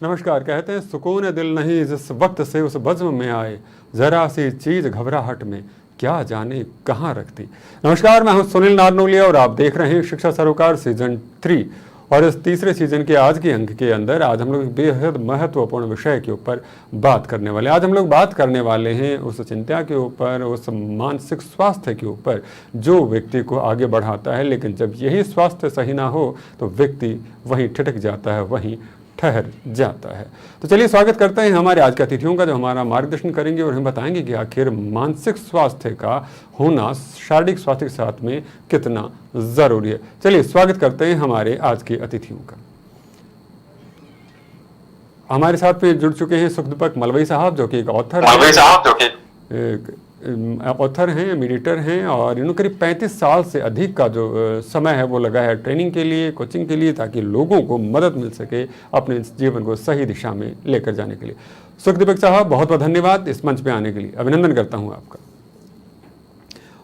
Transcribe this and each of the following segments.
नमस्कार। कहते हैं सुकून दिल नहीं जिस वक्त से उस बज़्म में आए, जरा सी चीज घबराहट में क्या जाने कहाँ रखती। नमस्कार, मैं हूं सुनील नारनोलिया और आप देख रहे हैं शिक्षा सरोकार सीजन 3। और इस तीसरे सीजन के आज के अंक के अंदर आज हम लोग बेहद महत्वपूर्ण विषय के ऊपर बात करने वाले हैं। आज हम लोग बात करने वाले हैं उस चिंता के ऊपर, उस मानसिक स्वास्थ्य के ऊपर जो व्यक्ति को आगे बढ़ाता है, लेकिन जब यही स्वास्थ्य सही ना हो तो व्यक्ति वहीं ठिठक जाता है, वहीं ठहर जाता है। तो चलिए स्वागत करते हैं हमारे आज के अतिथियों का, जो हमारा मार्गदर्शन करेंगे और हम बताएंगे कि आखिर मानसिक स्वास्थ्य का होना शारीरिक स्वास्थ्य के साथ में कितना जरूरी है। चलिए स्वागत करते हैं हमारे आज के अतिथियों का। हमारे साथ में जुड़ चुके हैं सुखदीपक मलवई साहब, जो कि एक ऑथर हैं, मेडिटर हैं और इन्होंने करीब 35 साल से अधिक का जो समय है वो लगा है ट्रेनिंग के लिए, कोचिंग के लिए, ताकि लोगों को मदद मिल सके अपने जीवन को सही दिशा में लेकर जाने के लिए। सुखदीपक साहब, बहुत बहुत धन्यवाद इस मंच पे आने के लिए, अभिनंदन करता हूँ आपका।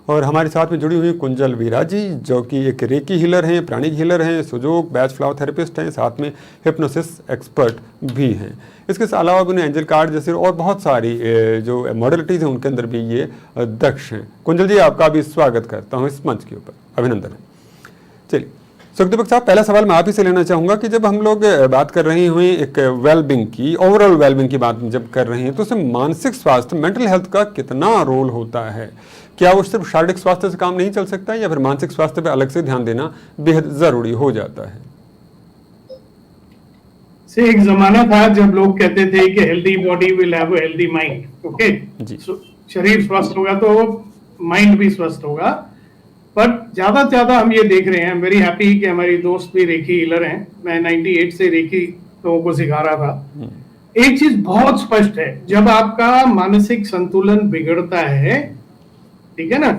और हमारे साथ में जुड़ी हुई कुंजल वीरा जी, जो कि एक रेकी हीलर हैं, प्राणिक हीलर हैं, सुजोग बैच फ्लावर थेरेपिस्ट हैं, साथ में हिप्नोसिस एक्सपर्ट भी हैं। इसके अलावा उन्हें एंजल कार्ड जैसे और बहुत सारी जो मॉडलिटीज़ हैं उनके अंदर भी ये दक्ष हैं। कुंजल जी, आपका भी स्वागत करता हूँ इस मंच के ऊपर, अभिनंदन है। चलिए सुखदीपक साहब, पहला सवाल मैं आप ही से लेना चाहूँगा कि जब हम लोग बात कर रहे हुए एक वेलबींग की, ओवरऑल वेलबींग की बात जब कर रहे हैं, तो उसमें मानसिक स्वास्थ्य, मेंटल हेल्थ का कितना रोल होता है? क्या वो सिर्फ शारीरिक स्वास्थ्य से काम नहीं चल सकता है, या फिर मानसिक स्वास्थ्य पे अलग से ध्यान देना बेहद जरूरी हो जाता है? एक जमाना था जब लोग कहते थे कि healthy body will have a healthy mind. Okay, शरीर स्वस्थ होगा तो माइंड भी स्वस्थ होगा। बट ज्यादा से ज्यादा हम ये देख रहे हैं, वेरी हैप्पी कि हमारी दोस्त भी रेकी हीलर हैं। मैं 98 से रेकी लोगों को सिखा रहा था। एक चीज बहुत स्पष्ट है, जब आपका मानसिक संतुलन बिगड़ता है, ठीक है ना,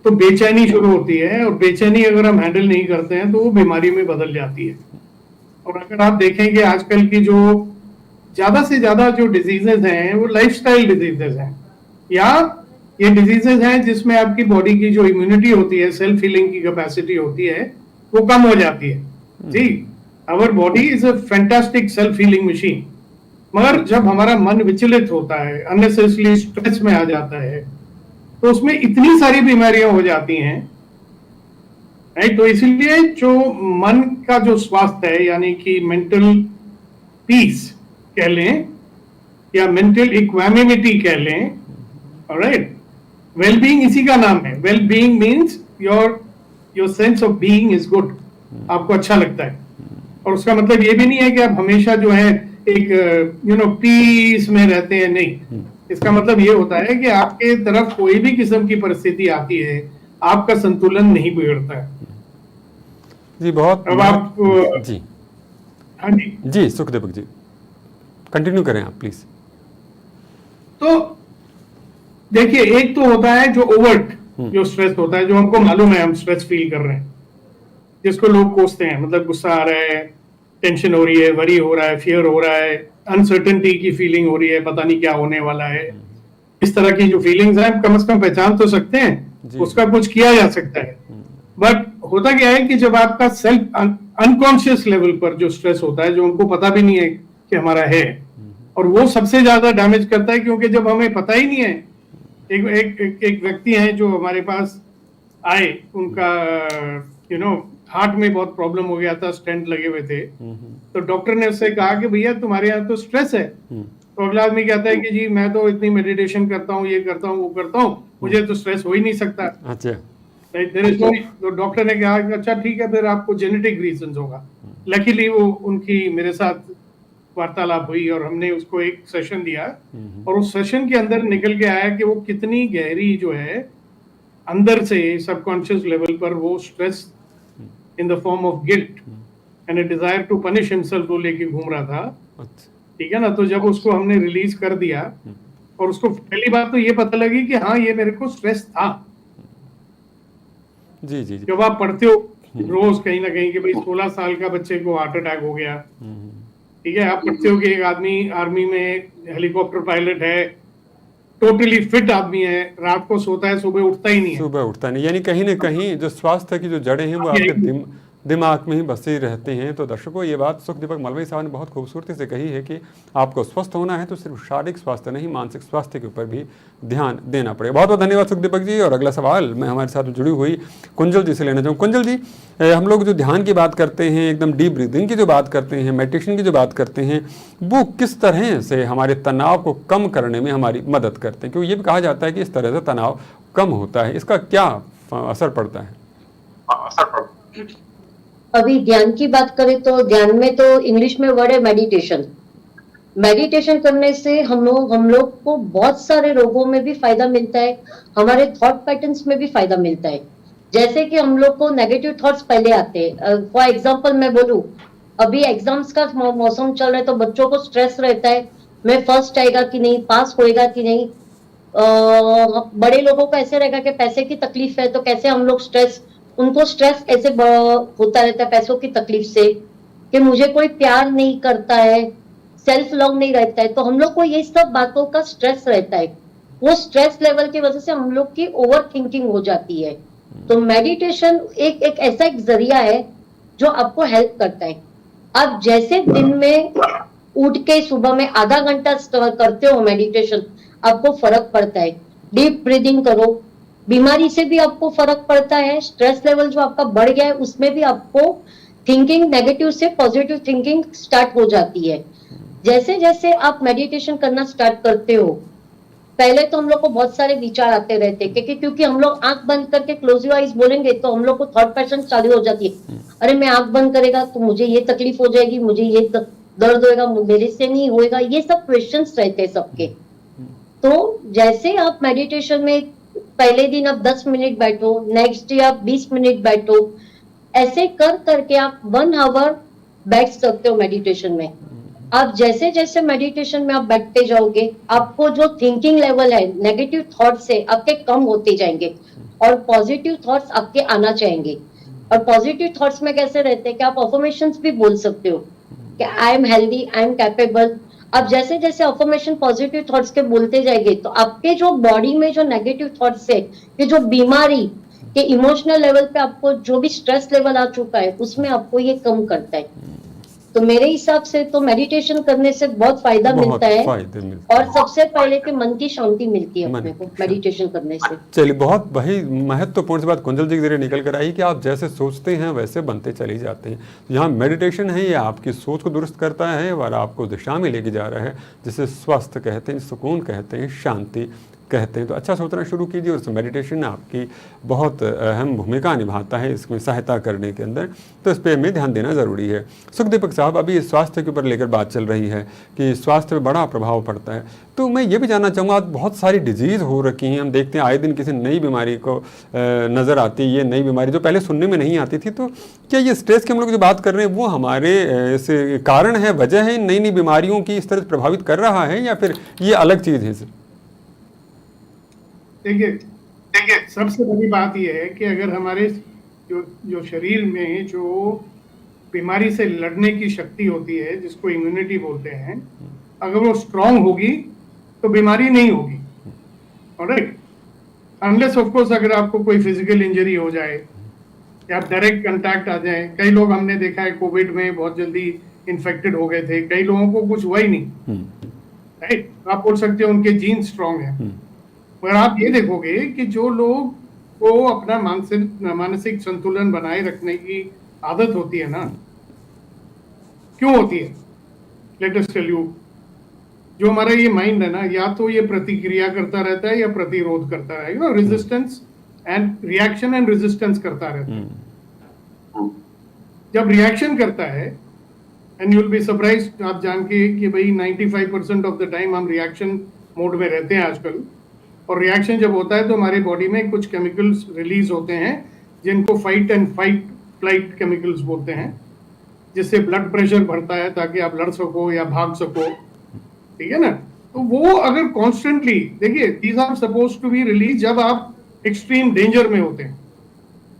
तो बेचैनी शुरू होती है, और बेचैनी अगर हम हैंडल नहीं करते हैं तो वो बीमारी में बदल जाती है। और अगर आप देखेंगे आजकल की जो ज्यादा से ज्यादा जो डिजीजेज हैं वो लाइफस्टाइल डिजीजेज हैं, या ये डिजीजेज हैं जिसमें आपकी बॉडी की जो इम्यूनिटी होती है, सेल्फ हीलिंग की कैपेसिटी होती है, वो कम हो जाती है। जी, our body is a fantastic self healing machine, मगर जब हमारा मन विचलित होता है, अननेसेसरी स्ट्रेस में आ जाता है, तो उसमें इतनी सारी बीमारियां हो जाती हैं। राइट, तो इसलिए जो मन का जो स्वास्थ्य है, यानी कि मेंटल पीस कह लें या मेंटल इक्वानिमिटी कह लें, ऑलराइट, वेलबीइंग इसी का नाम है। Wellbeing means your sense of being is good, आपको अच्छा लगता है। और उसका मतलब ये भी नहीं है कि आप हमेशा जो है एक पीस में रहते हैं, नहीं। इसका मतलब ये होता है कि आपके तरफ कोई भी किस्म की परिस्थिति आती है, आपका संतुलन नहीं बिगड़ता है। जी, बहुत अब आप जी, हाँ जी जी सुखदीपक जी कंटिन्यू करें आप प्लीज। तो देखिए, एक तो होता है जो ओवर्ट जो स्ट्रेस होता है, जो हमको मालूम है हम स्ट्रेस फील कर रहे हैं, जिसको लोग कोसते हैं, मतलब गुस्सा आ रहा है, टेंशन हो रही है, वरी हो रहा है, फियर हो रहा है, अनसर्टेनिटी की फीलिंग हो रही है, पता नहीं क्या होने वाला है। इस तरह की जो फीलिंग्स हैं, कम से कम पहचान तो सकते हैं, उसका कुछ किया जा सकता है। बट होता क्या है कि जब आपका सेल्फ अनकॉन्शियस लेवल पर जो स्ट्रेस होता है, जो हमको पता भी नहीं है कि हमारा है, और वो सबसे ज्यादा डैमेज करता है, क्योंकि जब हमें पता ही नहीं है। एक व्यक्ति है जो हमारे पास आए, उनका हार्ट में बहुत प्रॉब्लम हो गया था, स्टेंट लगे हुए थे। तो डॉक्टर ने उससे कहा कि भैया तुम्हारे यहाँ तो स्ट्रेस है। तो अगला आदमी कहता है कि जी मैं तो इतनी मेडिटेशन करता हूँ, ये करता हूँ, वो करता हूँ, मुझे तो स्ट्रेस हो ही नहीं सकता। अच्छा, तो डॉक्टर ने कहा कि अच्छा ठीक है, फिर आपको जेनेटिक रीजंस होगा। लकीली वो उनकी मेरे साथ वार्तालाप हुई और हमने उसको एक सेशन दिया, और उस सेशन के अंदर निकल के आया कि वो कितनी गहरी जो है अंदर से सबकॉन्शियस लेवल पर वो stress in the form of guilt and a desire to punish himself को लेके घूम रहा था। ठीक है ना, तो जब उसको हमने रिलीज कर दिया, और उसको पहली बात तो ये पता लगी कि हाँ, ये मेरे को स्ट्रेस था। जी जी, जब आप पढ़ते हो रोज कहीं ना कहीं कि भाई 16 साल का बच्चे को हार्ट अटैक हो गया, ठीक है, आप पढ़ते हो कि एक आदमी आर्मी में हेलीकॉप्टर पायलट है, टोटली फिट आदमी है, रात को सोता है, सुबह उठता ही नहीं है। सुबह उठता नहीं, यानी कहीं ना कहीं जो स्वास्थ्य की जो जड़ें हैं वो आपके दिमाग में ही बसे रहते हैं। तो दर्शकों, ये बात सुखदीपक मलवी साहब ने बहुत खूबसूरती से कही है कि आपको स्वस्थ होना है तो सिर्फ शारीरिक स्वास्थ्य नहीं, मानसिक स्वास्थ्य के ऊपर भी ध्यान देना पड़ेगा। बहुत बहुत धन्यवाद सुखदीपक जी। और अगला सवाल मैं हमारे साथ जुड़ी हुई कुंजल जी से लेना चाहूँ। कुंजल जी, हम लोग जो ध्यान की बात करते हैं, एकदम डीप ब्रीदिंग की जो बात करते हैं, मेडिटेशन की जो बात करते हैं, वो किस तरह से हमारे तनाव को कम करने में हमारी मदद करते हैं? क्योंकि ये भी कहा जाता है कि इस तरह से तनाव कम होता है, इसका क्या असर पड़ता है? अभी ध्यान की बात करें तो ध्यान में तो इंग्लिश में वर्ड है मेडिटेशन। मेडिटेशन करने से हम लोग को बहुत सारे रोगों में भी फायदा मिलता है, हमारे थॉट पैटर्न्स में भी फायदा मिलता है। जैसे कि हम लोग को नेगेटिव थॉट्स पहले आते हैं। फॉर एग्जांपल मैं बोलूं, अभी एग्जाम्स का मौसम चल रहा है तो बच्चों को स्ट्रेस रहता है, मैं फर्स्ट आएगा कि नहीं, पास होएगा कि नहीं। बड़े लोगों को ऐसे रहेगा कि पैसे की तकलीफ है तो कैसे हम लोग उनको स्ट्रेस ऐसे होता रहता है पैसों की तकलीफ से, कि मुझे कोई प्यार नहीं करता है, सेल्फ लव नहीं रहता है, तो हम लोग को ये सब बातों का स्ट्रेस रहता है। वो स्ट्रेस लेवल की वजह से हम लोग की ओवर थिंकिंग हो जाती है। तो मेडिटेशन एक ऐसा एक जरिया है जो आपको हेल्प करता है। आप जैसे दिन में उठ के सुबह में आधा घंटा करते हो मेडिटेशन, आपको फर्क पड़ता है। डीप ब्रीदिंग करो, बीमारी से भी आपको फर्क पड़ता है। स्ट्रेस लेवल जो आपका बढ़ गया है उसमें भी आपको थिंकिंग नेगेटिव से पॉजिटिव थिंकिंग स्टार्ट हो जाती है। जैसे जैसे आप मेडिटेशन करना स्टार्ट करते हो, पहले तो हम लोग को बहुत सारे विचार आते रहते हैं, क्योंकि हम लोग आंख बंद करके क्लोज योर आइज बोलेंगे तो हम लोग को थॉट पैटर्न चालू हो जाती है। अरे मैं आंख बंद करेगा तो मुझे ये तकलीफ हो जाएगी, मुझे ये दर्द होएगा, मेरे से नहीं होएगा, ये सब क्वेश्चंस रहते हैं सबके। तो जैसे आप मेडिटेशन में पहले दिन आप 10 मिनट बैठो, नेक्स्ट डे आप 20 मिनट बैठो, ऐसे कर करके आप 1 आवर बैठ सकते हो मेडिटेशन में। आप जैसे जैसे मेडिटेशन में आप बैठते जाओगे, आपको जो थिंकिंग लेवल है नेगेटिव थॉट से आपके कम होते जाएंगे और पॉजिटिव थॉट्स आपके आना चाहेंगे। और पॉजिटिव थॉट्स में कैसे रहते हैं कि आप अफर्मेशंस भी बोल सकते हो कि I am healthy, I am capable. अब जैसे जैसे अफर्मेशन पॉजिटिव थॉट्स के बोलते जाएंगे तो आपके जो बॉडी में जो नेगेटिव थॉट्स है, कि जो बीमारी के इमोशनल लेवल पे आपको जो भी स्ट्रेस लेवल आ चुका है उसमें आपको ये कम करता है। तो मेरे हिसाब से तो मेडिटेशन करने से बहुत फायदा मिलता है। और सबसे पहले कि मन की शांति मिलती है अपने को मेडिटेशन करने से। चलिए, बहुत वही महत्वपूर्ण सी बात कुंजल जी के जरिए निकल कर आई कि आप जैसे सोचते हैं वैसे बनते चले जाते हैं। यहाँ मेडिटेशन है, ये आपकी सोच को दुरुस्त करता है और आपको दिशा में लेके जा रहा है, जिसे स्वस्थ कहते हैं, सुकून कहते हैं, शांति कहते हैं। तो अच्छा सोचना शुरू कीजिए, और मेडिटेशन आपकी बहुत अहम भूमिका निभाता है इसमें सहायता करने के अंदर, तो इस पर हमें ध्यान देना ज़रूरी है। सुखदीपक साहब, अभी स्वास्थ्य के ऊपर लेकर बात चल रही है कि स्वास्थ्य पे बड़ा प्रभाव पड़ता है, तो मैं ये भी जानना चाहूँगा, आज बहुत सारी डिजीज़ हो रखी हैं, हम देखते हैं आए दिन किसी नई बीमारी को नज़र आती है। ये नई बीमारी जो पहले सुनने में नहीं आती थी, तो क्या ये स्ट्रेस की हम लोग जो बात कर रहे हैं वो हमारे इस कारण है, वजह है, नई नई बीमारियों की इस तरह से प्रभावित कर रहा है, या फिर ये अलग चीज़ है? देखिए सबसे बड़ी बात यह है कि अगर हमारे जो शरीर में जो बीमारी से लड़ने की शक्ति होती है, जिसको इम्यूनिटी बोलते हैं, अगर वो स्ट्रांग होगी तो बीमारी नहीं होगी। ऑलराइट, अनलेस ऑफ कोर्स अगर आपको कोई फिजिकल इंजरी हो जाए या डायरेक्ट कंटैक्ट आ जाए। कई लोग हमने देखा है कोविड में बहुत जल्दी इन्फेक्टेड हो गए थे, कई लोगों को कुछ हुआ ही नहीं। राइट, आप बोल सकते हो उनके जीन स्ट्रांग है। पर आप ये देखोगे कि जो लोग को अपना मानसिक संतुलन बनाए रखने की आदत होती है ना, क्यों होती है? Let us tell you. जो हमारा ये माइंड है ना, या तो ये प्रतिक्रिया करता रहता है या प्रतिरोध करता है, resistance and reaction and resistance करता रहता है। जब रिएक्शन करता है, and you will be surprised आप जान के कि भाई 95% ऑफ द टाइम हम रिएक्शन मोड में रहते हैं आजकल। और रिएक्शन जब होता है तो हमारे बॉडी में कुछ केमिकल्स रिलीज होते हैं जिनको फाइट एंड फ्लाइट केमिकल्स बोलते हैं, जिससे ब्लड प्रेशर बढ़ता है ताकि आप लड़ सको या भाग सको। ठीक है ना? तो वो अगर कॉन्स्टेंटली, देखिए, these are suppose to be release जब आप एक्सट्रीम डेंजर में होते हैं।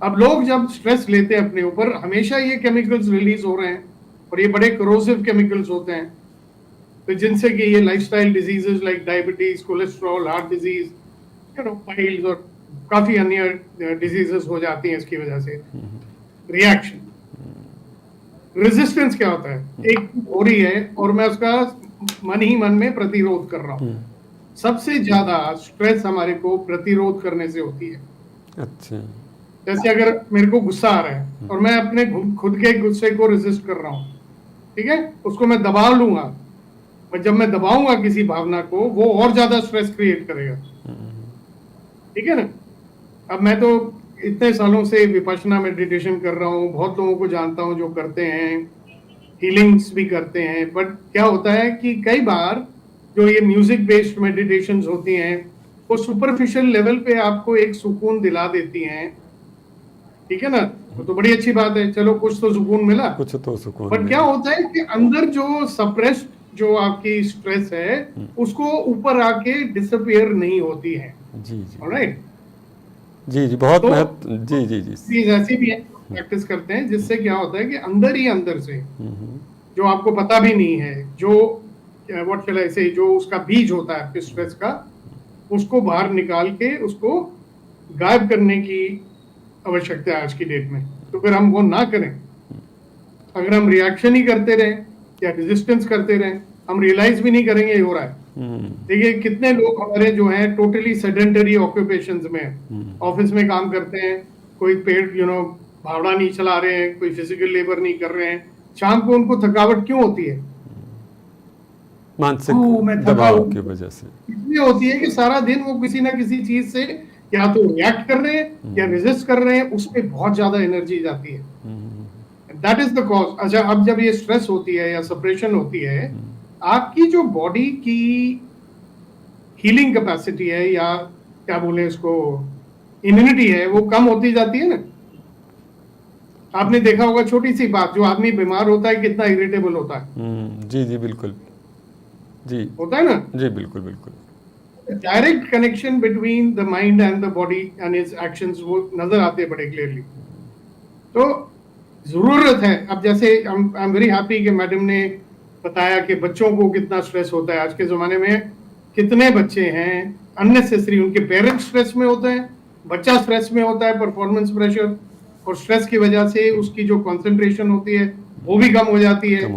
अब लोग जब स्ट्रेस लेते हैं अपने ऊपर, हमेशा ये केमिकल्स रिलीज हो रहे हैं और ये बड़े करोसिव केमिकल्स होते हैं, तो जिनसे कि ये lifestyle diseases like diabetes, cholesterol, heart disease, piles और काफी अन्य डिजीजेस हो जाती हैं इसकी वजह से। रिएक्शन रेजिस्टेंस क्या होता है? एक हो रही है और मैं उसका मन ही मन में प्रतिरोध कर रहा हूँ। सबसे ज्यादा स्ट्रेस हमारे को प्रतिरोध करने से होती है। अच्छा। जैसे अगर मेरे को गुस्सा आ रहा है और मैं अपने खुद के गुस्से को रेजिस्ट कर रहा हूँ, ठीक है, उसको मैं दबा लूंगा, पर जब मैं दबाऊंगा किसी भावना को, वो और ज्यादा स्ट्रेस क्रिएट करेगा। ठीक है ना? अब मैं तो इतने सालों से विपश्यना मेडिटेशन कर रहा हूँ, बहुत लोगों को जानता हूँ जो करते हैं, हीलिंग्स भी करते हैं, बट क्या होता है कि कई बार जो ये म्यूजिक बेस्ड मेडिटेशंस होती हैं, वो सुपरफिशियल लेवल पे आपको एक सुकून दिला देती हैं। ठीक है ना? तो बड़ी अच्छी बात है, चलो कुछ तो सुकून मिला, कुछ तो सुकून। बट क्या होता है कि अंदर जो सप्रेस्ड जो आपकी स्ट्रेस है, उसको ऊपर आके डिसअपियर नहीं होती है। जी जी। ऑलराइट? जी जी, बहुत तो जी जी जी। चीज ऐसी भी है प्रैक्टिस करते हैं, जिससे क्या होता है कि अंदर ही अंदर से जो आपको पता भी नहीं है, जो व्हाट शैल आई से, जो उसका बीज होता है आपके स्ट्रेस का, उसको बाहर निकाल के उसको गायब करने की आवश्यकता है आज की डेट में। तो अगर हम वो ना करें, अगर हम रिएक्शन ही करते रहें या रेजिस्टेंस करते रहें, हम रियलाइज भी नहीं करेंगे ये हो रहा है। देखिए कितने लोग हमारे जो हैं टोटली सेडेंटरी ऑक्यूपेशंस में, ऑफिस में काम करते हैं, कोई पेड़ भावड़ा नहीं चला रहे हैं, कोई फिजिकल लेबर नहीं कर रहे हैं, शाम को उनको थकावट क्यों होती है? मानसिक दबाव की वजह से इसलिए होती है कि सारा दिन वो किसी ना किसी चीज से या तो रिएक्ट कर रहे हैं या रेजिस्ट कर रहे हैं, उसमें बहुत ज्यादा एनर्जी जाती है। That is the cause. अच्छा, अब जब ये स्ट्रेस होती है या सेपरेशन होती है, आपकी जो बॉडी की हीलिंग कैपेसिटी है, या क्या बोले इसको, इम्यूनिटी है, वो कम होती जाती है ना। आपने देखा होगा छोटी सी बात, जो आदमी बीमार होता है कितना इरिटेबल होता है। जी जी बिल्कुल जी, होता है ना? जी बिल्कुल बिल्कुल। Direct connection between the mind and the body and his actions वो नजर आते हैं बड़े क्लियरली। तो जरूरत है, अब जैसे आई एम वेरी हैप्पी कि मैडम ने बताया कि बच्चों को कितना स्ट्रेस होता है आज के जमाने में। कितने बच्चे हैं अननेसेसरी, उनके पेरेंट्स स्ट्रेस में होते हैं, बच्चा स्ट्रेस में होता है, परफॉर्मेंस प्रेशर और स्ट्रेस की वजह से उसकी जो कंसंट्रेशन होती है वो भी कम हो जाती है,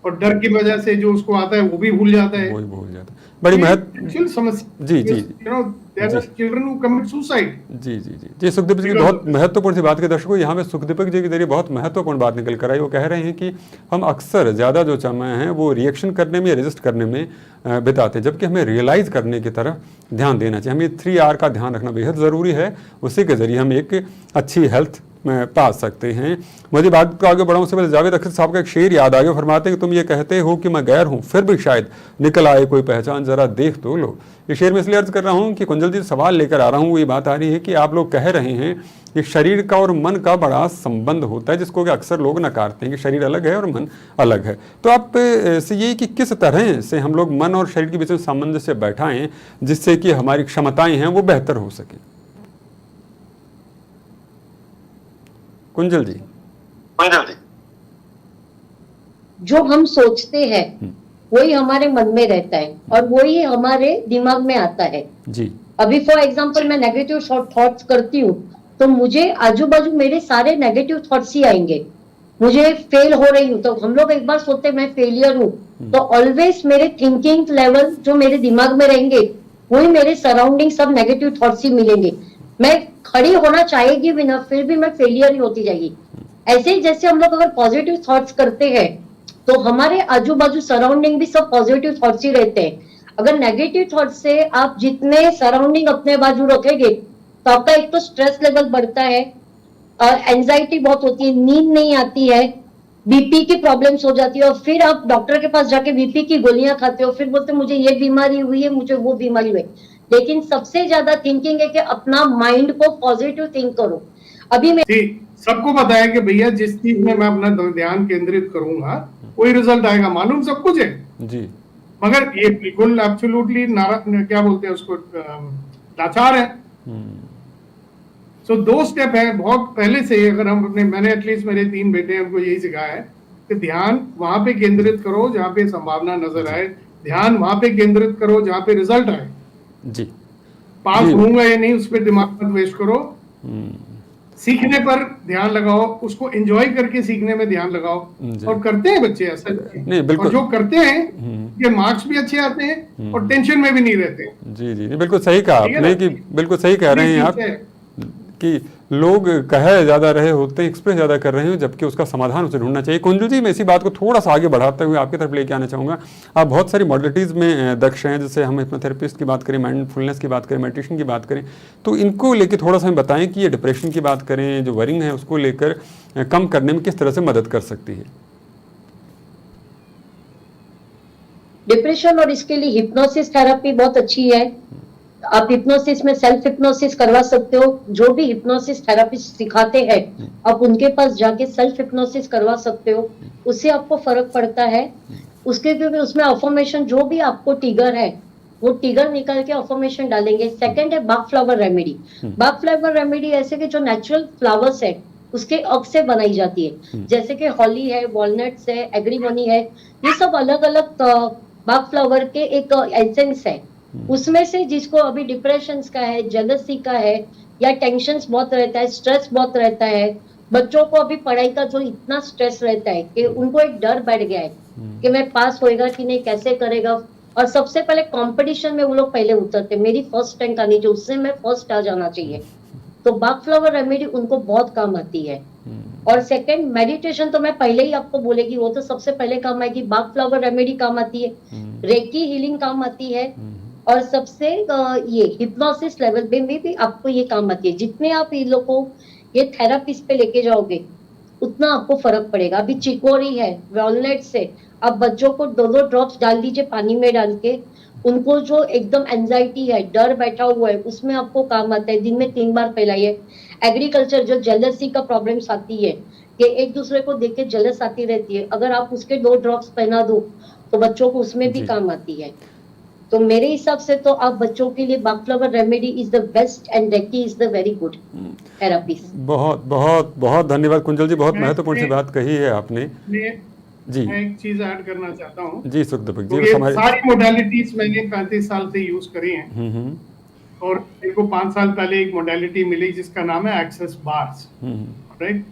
और डर की वजह से जो उसको आता है वो भी भूल जाता है। बड़ी महत्व समस्या। जी जी चिल्ड्रन हु कमिट सुसाइड। जी जी जी जी, सुखदीप जी की बहुत महत्वपूर्ण सी बात के दर्शकों, यहाँ पे सुखदीपक जी के जरिए बहुत महत्वपूर्ण बात निकल कर आई। वो कह रहे हैं कि हम अक्सर ज़्यादा जो समय है वो रिएक्शन करने में, रेजिस्ट करने में बिताते हैं, जबकि हमें रियलाइज़ करने की तरफ ध्यान देना चाहिए। हमें 3R का ध्यान रखना बेहद ज़रूरी है, उसी के ज़रिए हम एक अच्छी हेल्थ में पा सकते हैं। मुझे बात को आगे बढ़ाऊँ से पहले जावेद अख्तर साहब का एक शेर याद आ गया। फरमाते हैं कि तुम ये कहते हो कि मैं गैर हूँ, फिर भी शायद निकल आए कोई पहचान, जरा देख तो लो। ये शेर में इसलिए अर्ज कर रहा हूँ कि कुंजल जी सवाल लेकर आ रहा हूँ, ये बात आ रही है कि आप लोग कह रहे हैं कि शरीर का और मन का बड़ा संबंध होता है, जिसको कि अक्सर लोग नकारते हैं कि शरीर अलग है और मन अलग है। तो आप से ये कि किस तरह से हम लोग मन और शरीर के बीच में सामंजस्य बैठाएं, जिससे कि हमारी क्षमताएं हैं वो बेहतर हो सके। कुंजल जी। जो हम सोचते हैं वही हमारे मन में रहता है और वही हमारे दिमाग में आता है जी। अभी फॉर एग्जांपल मैं नेगेटिव थॉट्स करती हूँ तो मुझे आजू बाजू मेरे सारे नेगेटिव थॉट्स ही आएंगे। मुझे फेल हो रही हूँ तो हम लोग एक बार सोचते मैं फेलियर हूँ, तो ऑलवेज मेरे थिंकिंग लेवल जो मेरे दिमाग में रहेंगे वही मेरे सराउंडिंग सब नेगेटिव थॉट्स ही मिलेंगे। मैं खड़ी होना चाहेगी भी ना, फिर भी मैं फेलियर ही होती जाएगी। ऐसे ही जैसे हम लोग अगर पॉजिटिव थॉट्स करते हैं तो हमारे आजू बाजू सराउंडिंग भी सब पॉजिटिव थॉट्स ही रहते हैं। अगर नेगेटिव थॉट से आप जितने सराउंडिंग अपने बाजू रखेंगे तो आपका एक तो स्ट्रेस लेवल बढ़ता है और एंजाइटी बहुत होती है, नींद नहीं आती है, बीपी की प्रॉब्लम्स हो जाती है, और फिर आप डॉक्टर के पास जाके बीपी की गोलियां खाते हो, फिर बोलते मुझे ये बीमारी हुई है, मुझे वो बीमारी हुई। लेकिन सबसे ज्यादा थिंकिंग है कि अपना माइंड को पॉजिटिव थिंक करो। अभी मैं सबको पता है कि भैया जिस चीज में मैं अपना ध्यान केंद्रित करूंगा वही रिजल्ट आएगा, मालूम सब कुछ है जी, मगर ये बिल्कुल एब्सोल्युटली क्या बोलते हैं उसको, लाचार है। सो 2 स्टेप है बहुत पहले से। अगर हम अपने, मैंने एटलीस्ट मेरे 3 बेटे हैं उनको यही सिखाया है कि ध्यान वहां पे केंद्रित करो जहां पे संभावना नजर आए, ध्यान वहां पे केंद्रित करो जहां पे रिजल्ट आए जी। पास होऊंगा या नहीं उस पर दिमाग मत वेस्ट करो। सीखने पर ध्यान लगाओ, उसको एंजॉय करके सीखने में ध्यान लगाओ। और करते हैं बच्चे ऐसा नहीं, बिल्कुल। और जो करते हैं ये मार्क्स भी अच्छे आते हैं और टेंशन में भी नहीं रहते। जी जी, बिल्कुल सही कहा आपने कि बिल्कुल सही कह रहे हैं आप कि लोग कह ज़्यादा रहे होते हैं, एक्सप्रेस ज़्यादा कर रहे हैं, जबकि उसका समाधान उसे ढूंढना चाहिए। कुंजल जी, मैं इसी बात को थोड़ा सा आगे बढ़ाते हुए आपकी तरफ लेके आना चाहूँगा। आप बहुत सारी मॉडलिटीज़ में दक्ष हैं, जैसे हम हिप्नोथेरेपिस्ट की बात करें, माइंडफुलनेस की बात करें, मेडिटेशन की बात करें, तो इनको लेके थोड़ा सा हमें बताएं कि ये डिप्रेशन की बात करें, जो वरिंग है उसको लेकर कम करने में किस तरह से मदद कर सकती है। डिप्रेशन और इसके लिए हिप्नोसिस थेरेपी बहुत अच्छी है। आप हिप्नोसिस में सेल्फ हिप्नोसिस करवा सकते हो। जो भी हिप्नोसिस थेरेपिस्ट सिखाते हैं आप उनके पास जाके सेल्फ हिप्नोसिस करवा सकते हो, उससे आपको फर्क पड़ता है। उसके क्योंकि उसमें अफर्मेशन जो भी आपको ट्रिगर है वो ट्रिगर निकाल के अफर्मेशन डालेंगे। सेकंड है बाग फ्लावर रेमेडी। बाग फ्लावर रेमेडी ऐसे कि जो नेचुरल फ्लावर्स है उसके अग से बनाई जाती है, जैसे कि हॉली है, वॉलनट्स है, एग्रीमोनी है, ये सब अलग अलग बाग फ्लावर के एक एसेंस है। उसमें से जिसको अभी डिप्रेशन का है, जेलसी का है, या टेंशन बहुत रहता है, स्ट्रेस बहुत रहता है, बच्चों को अभी पढ़ाई का जो इतना स्ट्रेस रहता है कि उनको एक डर बैठ गया है कि मैं पास होएगा कि नहीं, कैसे करेगा। और सबसे पहले कंपटीशन में वो लोग पहले उतरते, मेरी फर्स्ट रैंक आनी चाहिए, उससे मैं फर्स्ट आ जाना चाहिए। तो बाग फ्लावर रेमेडी उनको बहुत काम आती है। और सेकंड मेडिटेशन तो मैं पहले ही आपको बोलेगी, वो तो सबसे पहले काम आएगी। बाग फ्लावर रेमेडी काम आती है, रेकी हीलिंग काम आती है, और सबसे ये हिप्नोसिस लेवल पे भी आपको ये काम आती है। जितने आप इन लोग को ये थेरापिस्ट पे लेके जाओगे उतना आपको फर्क पड़ेगा। अभी चिकोरी है, वॉलनट से आप बच्चों को 2-2 ड्रॉप्स डाल दीजिए पानी में डाल के, उनको जो एकदम एंजाइटी है, डर बैठा हुआ है, उसमें आपको काम आता है। दिन में 3 बार फैलाइए। एग्रीकल्चर जो जेलसी का प्रॉब्लम्स आती है कि एक दूसरे को देख के जेलस आती रहती है, अगर आप उसके 2 ड्रॉप्स पहना दो तो बच्चों को उसमें भी काम आती है। तो मेरे हिसाब से तो आप बच्चों के लिए Bach flower remedy is the best and reiki is the very good therapy. बहुत बहुत बहुत धन्यवाद कुंजल जी, बहुत महत्वपूर्ण सी बात कही है आपने। जी, मैं एक चीज ऐड करना चाहता हूँ जी सुखदीपक जी। ये सारी मोडालिटीज मैंने 35 साल से यूज करी हैं, और मेरे को 5 साल पहले एक मोडालिटी मिली जिसका नाम है एक्सेस बार्स, राइट,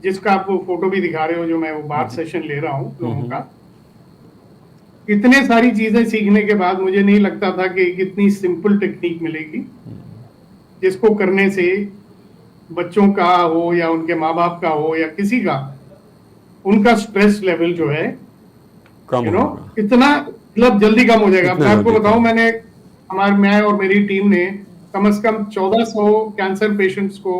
जिसका आप वो फोटो भी दिखा रहे हो, जो मैं वो बार सेशन ले रहा हूँ लोगों का। इतने सारी चीजें सीखने के बाद मुझे नहीं लगता था कि इतनी सिंपल टेक्निक मिलेगी जिसको करने से बच्चों का हो या उनके माँ बाप का हो या किसी का, उनका स्ट्रेस लेवल जो है कम इतना मतलब जल्दी कम हो जाएगा। मैं आपको बताऊं, मैं और मेरी टीम ने कम से कम 1400 कैंसर पेशेंट्स को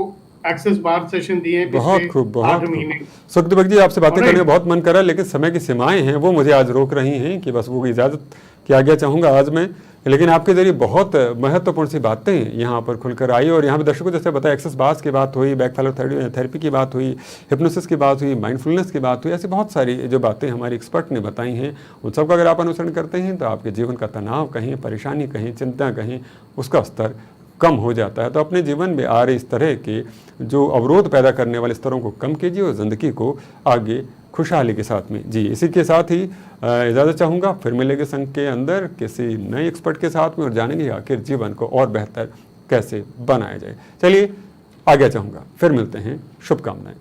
एक्सेस बार सेशन दिए हैं। बहुत खूब, 8 महीने। सुखदीपक जी, आपसे बातें करने का बहुत मन कर रहा है, लेकिन समय की सीमाएं हैं वो मुझे आज रोक रही हैं कि बस वो इजाज़त की आज्ञा चाहूँगा आज मैं। लेकिन आपके जरिए बहुत महत्वपूर्ण सी बातें यहाँ पर खुलकर आई, और यहाँ पे दर्शकों जैसे बताया, एक्सेस बार्स की बात हुई, बैक फ्लावर थेरेपी की बात हुई, हिप्नोसिस की बात हुई, माइंडफुलनेस की बात हुई, ऐसी बहुत सारी जो बातें हमारे एक्सपर्ट ने बताई हैं, उन सबका अगर आप अनुसरण करते हैं तो आपके जीवन का तनाव कहीं, परेशानी कहीं, चिंता कहीं, उसका स्तर कम हो जाता है। तो अपने जीवन में आ रहे इस तरह के जो अवरोध पैदा करने वाले स्तरों को कम कीजिए और ज़िंदगी को आगे खुशहाली के साथ में जी। इसी के साथ ही इजाज़त चाहूँगा, फिर मिलेंगे संघ के अंदर किसी नए एक्सपर्ट के साथ में और जानेंगे आखिर जीवन को और बेहतर कैसे बनाया जाए। चलिए आगे चाहूँगा, फिर मिलते हैं, शुभकामनाएं।